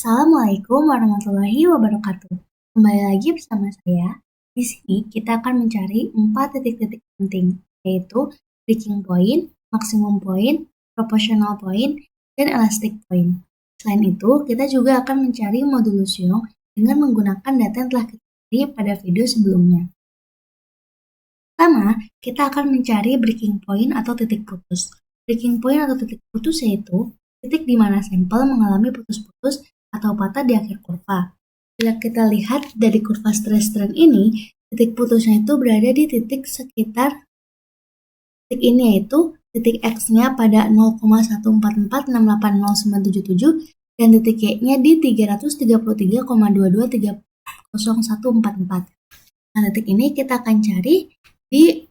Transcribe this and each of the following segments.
Assalamualaikum warahmatullahi wabarakatuh. Kembali lagi bersama saya. Di sini kita akan mencari 4 titik-titik penting, yaitu breaking point, maximum point, proportional point, dan elastic point. Selain itu, kita juga akan mencari modulus Young dengan menggunakan data yang telah kita cari pada video sebelumnya. Pertama, kita akan mencari breaking point atau titik putus. Breaking point atau titik putus yaitu titik di mana sampel mengalami putus-putus atau patah di akhir kurva. Bila kita lihat dari kurva stress strain ini, titik putusnya itu berada di titik sekitar titik ini, yaitu titik X-nya pada 0,144680977 dan titik Y-nya di 333,22300144. Nah, titik ini kita akan cari di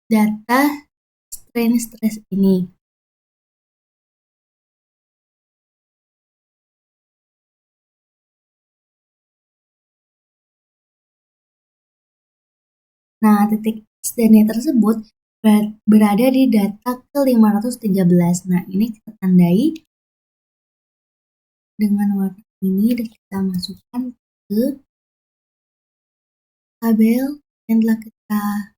data strain stress ini. Nah, titik X dan Y tersebut berada di data ke-513. Nah, ini kita tandai dengan warna ini dan kita masukkan ke tabel yang telah kita.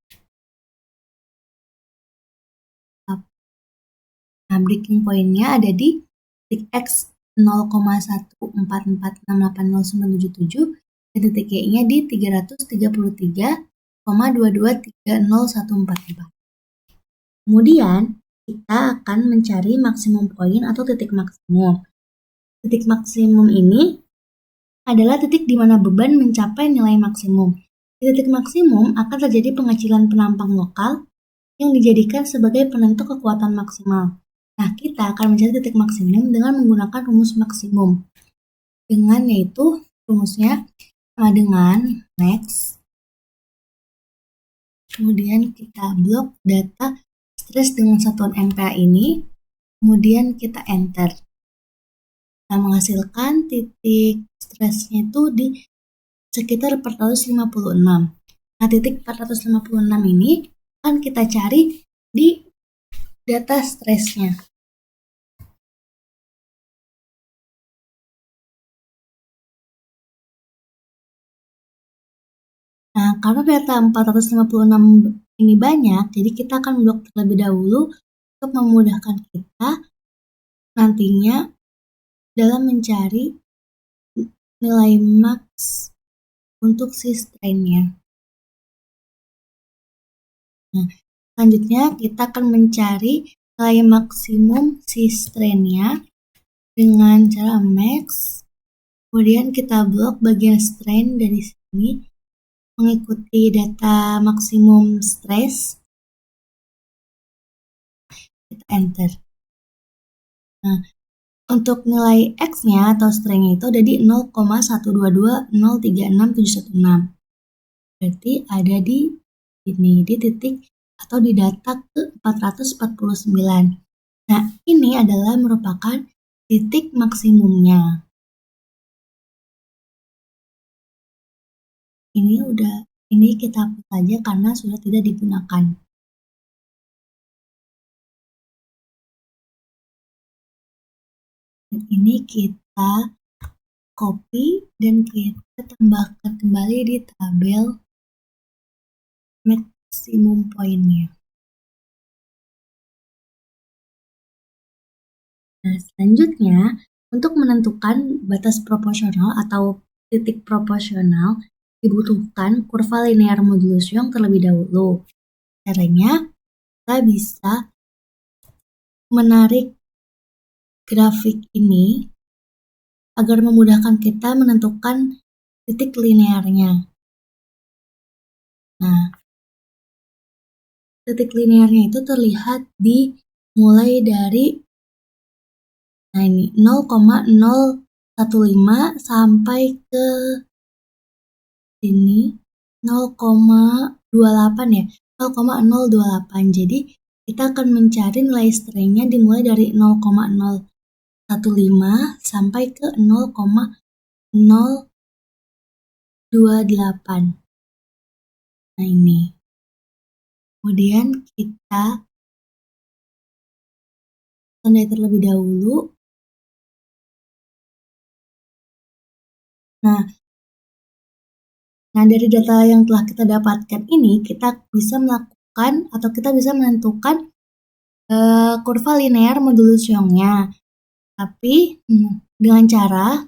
Nah, breaking point-nya ada di titik X 0,144680977 dan titik Y-nya di 333,22300144. Kemudian, kita akan mencari maksimum point atau titik maksimum. Titik maksimum ini adalah titik di mana beban mencapai nilai maksimum. Di titik maksimum akan terjadi pengecilan penampang lokal yang dijadikan sebagai penentu kekuatan maksimal. Nah, kita akan mencari titik maksimum dengan menggunakan rumus maksimum. Dengan yaitu rumusnya sama dengan max. Kemudian kita blok data stres dengan satuan MPa ini. Kemudian kita enter. Nah, menghasilkan titik stresnya itu di sekitar 456. Nah, titik 456 ini akan kita cari di data stresnya. Nah, karena data 456 ini banyak, jadi kita akan blok terlebih dahulu untuk memudahkan kita nantinya dalam mencari nilai max untuk si strain-nya. Nah, selanjutnya kita akan mencari nilai maksimum si strain-nya dengan cara max. Kemudian kita blok bagian strain dari sini mengikuti data maksimum stress. Kita enter. Nah, untuk nilai X-nya atau strain-nya itu ada di 0,122036716. Berarti ada di ini, di titik atau di data ke-449. Nah, ini adalah merupakan titik maksimumnya. Ini kita hapus saja karena sudah tidak digunakan. Dan ini kita copy dan kita tambahkan kembali di tabel maksimum point-nya. Nah, selanjutnya untuk menentukan batas proporsional atau titik proporsional dibutuhkan kurva linear modulus Young terlebih dahulu. Caranya, kita bisa menarik grafik ini agar memudahkan kita menentukan titik linearnya. Nah, titik linearnya itu terlihat di mulai dari 0,015 sampai ke ini 0,28 ya, 0,028. Jadi kita akan mencari nilai strain-nya dimulai dari 0,015 sampai ke 0,028. Nah, ini. Kemudian kita tandai terlebih dahulu. Nah, dari data yang telah kita dapatkan ini, kita bisa melakukan atau kita bisa menentukan kurva linear modulus Young-nya. Tapi dengan cara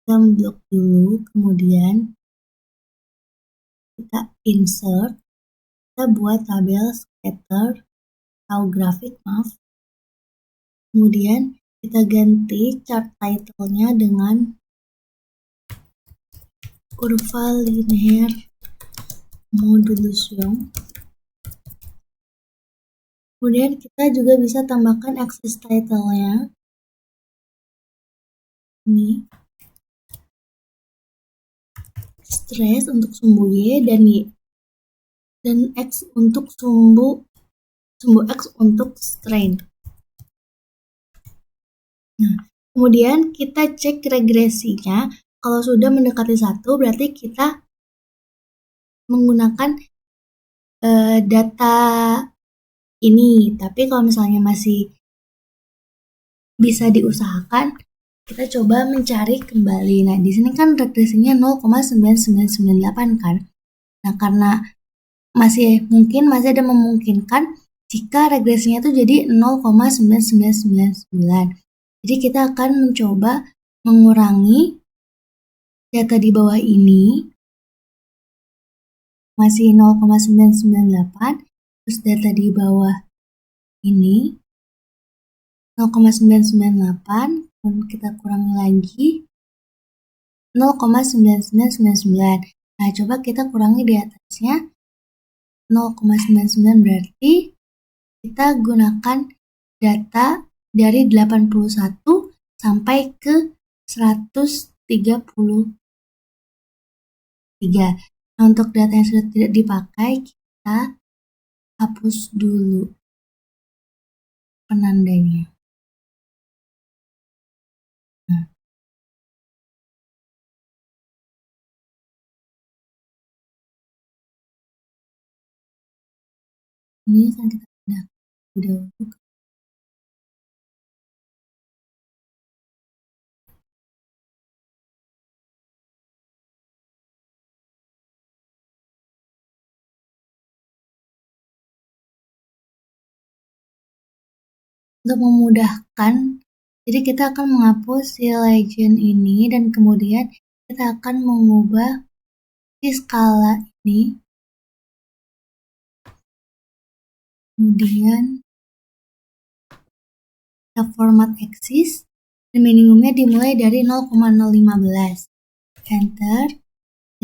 kita blok dulu, kemudian kita insert, kita buat tabel scatter atau grafik, kemudian kita ganti chart title-nya dengan kurva linear modulus Young. Kemudian kita juga bisa tambahkan axis title-nya. Ini stress untuk sumbu Y dan Y, dan X untuk sumbu X untuk strain. Nah, kemudian kita cek regresinya. Kalau sudah mendekati 1, berarti kita menggunakan data ini. Tapi kalau misalnya masih bisa diusahakan, kita coba mencari kembali. Nah, di sini kan regresinya 0,9998 kan. Nah, karena masih ada memungkinkan jika regresinya itu jadi 0,9999. Jadi kita akan mencoba mengurangi data di bawah ini, masih 0,998, terus data di bawah ini 0,998, kemudian kita kurangi lagi 0,9999. Nah, coba kita kurangi di atasnya 0,99, berarti kita gunakan data dari 81 sampai ke 133. Nah, untuk data yang sudah tidak dipakai, kita hapus dulu penandanya. Nah, ini akan kita pindah dahulu. Untuk memudahkan, jadi kita akan menghapus si legend ini dan kemudian kita akan mengubah si skala ini. Kemudian kita format axis dan minimumnya dimulai dari 0,015. Enter.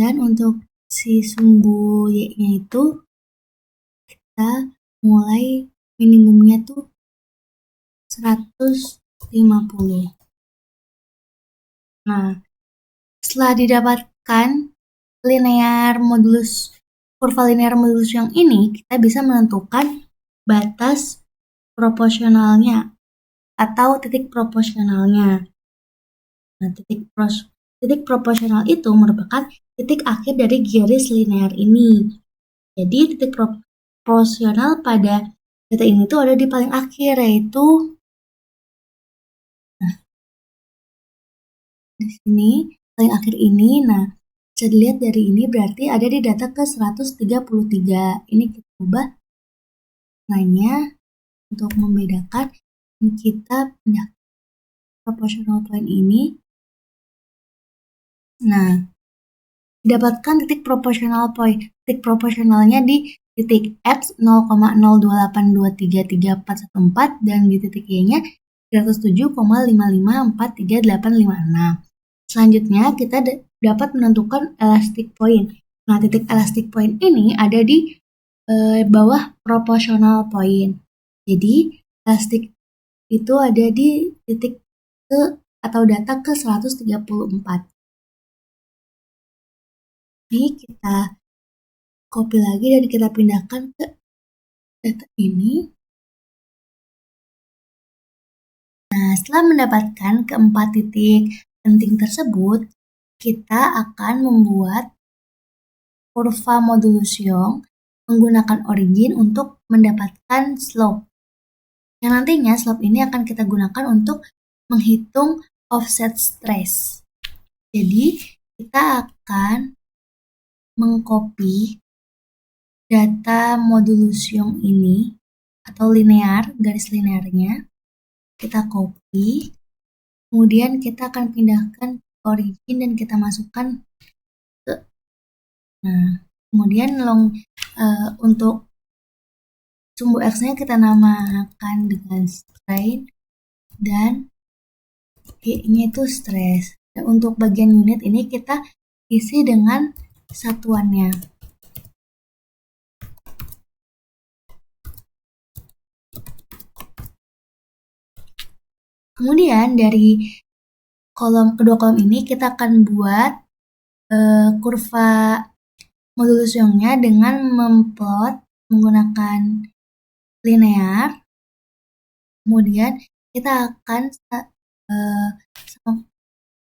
Dan untuk si sumbu Y-nya itu kita mulai minimumnya tuh 150. Nah, setelah didapatkan kurva linear modulus yang ini, kita bisa menentukan batas proporsionalnya atau titik proporsionalnya. Nah, titik proporsional itu merupakan titik akhir dari garis linear ini. Jadi titik proporsional pada data ini tuh ada di paling akhir, yaitu di sini paling akhir ini. Nah, bisa dilihat dari ini berarti ada di data ke 133. Ini kita ubah lainnya untuk membedakan, dan kita pindah proportional point ini. Nah, didapatkan titik proportional point. Titik proporsionalnya di titik X 0,028233414 dan di titik Y-nya 307,554386. Selanjutnya kita dapat menentukan elastic point. Nah, titik elastic point ini ada di bawah proportional point. Jadi elastic itu ada di titik ke atau data ke 134. Ini kita copy lagi dan kita pindahkan ke data ini. Nah, setelah mendapatkan keempat titik penting tersebut, kita akan membuat kurva modulus Young menggunakan origin untuk mendapatkan slope. Yang nantinya slope ini akan kita gunakan untuk menghitung offset stress. Jadi kita akan mengcopy data modulus yang ini atau linear, garis linearnya. Kita copy, kemudian kita akan pindahkan ke origin dan kita masukkan ke. Nah, kemudian untuk sumbu X-nya kita namakan dengan strain dan G-nya itu stress. Dan untuk bagian unit ini kita isi dengan satuannya. Kemudian dari kedua kolom ini kita akan buat kurva modulus Youngnya dengan memplot menggunakan linear. Kemudian kita akan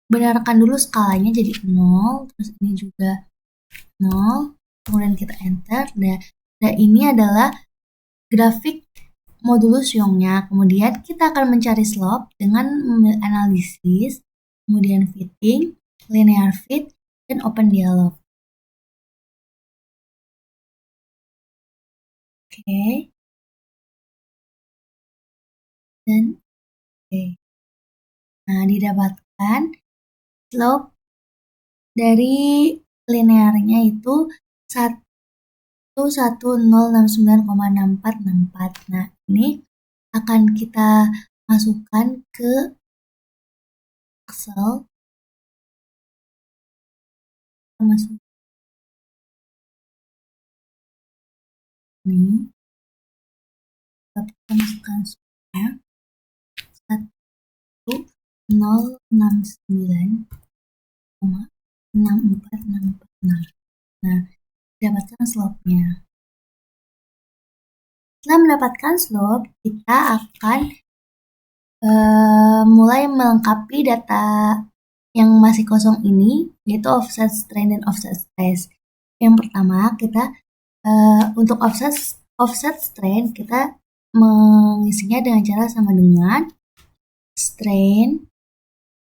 benarkan dulu skalanya jadi 0, terus ini juga 0, kemudian kita enter. Dan ini adalah grafik modulus Youngnya. Kemudian kita akan mencari slope dengan analisis, kemudian fitting, linear fit, dan open dialog. Oke. Dan oke. Nah, didapatkan slope dari linearnya itu 11069,6464. Nah, ini akan kita masukkan ke Excel. Masuk ini. Kita masukkan slope-nya 1069,64646. Nah, dapatkan slope-nya. Setelah mendapatkan slope, kita akan mulai melengkapi data yang masih kosong ini, yaitu offset strain dan offset stress. Yang pertama, kita untuk offset strain kita mengisinya dengan cara sama dengan strain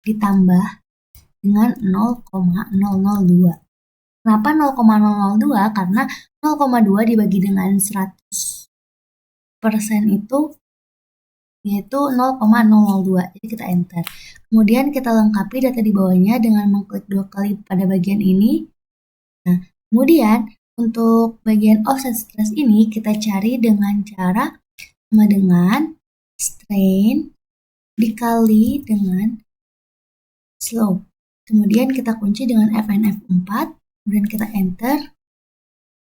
ditambah dengan 0,002. Kenapa 0,002? Karena 0,2 dibagi dengan 100% itu yaitu 0,002. Jadi kita enter. Kemudian kita lengkapi data di bawahnya dengan mengklik 2 kali pada bagian ini. Nah, kemudian untuk bagian offset stress ini kita cari dengan cara sama dengan strain dikali dengan slope. Kemudian kita kunci dengan FNF4, kemudian kita enter,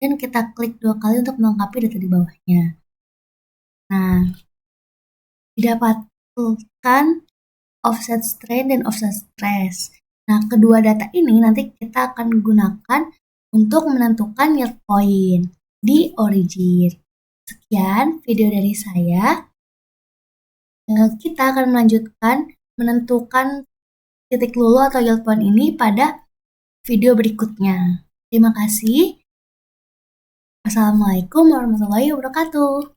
dan kita klik 2 kali untuk melengkapi data di bawahnya. Nah, didapatkan offset strain dan offset stress. Nah, kedua data ini nanti kita akan gunakan untuk menentukan yield point di origin. Sekian video dari saya. Kita akan melanjutkan menentukan titik lulu atau yield point ini pada video berikutnya. Terima kasih. Assalamualaikum warahmatullahi wabarakatuh.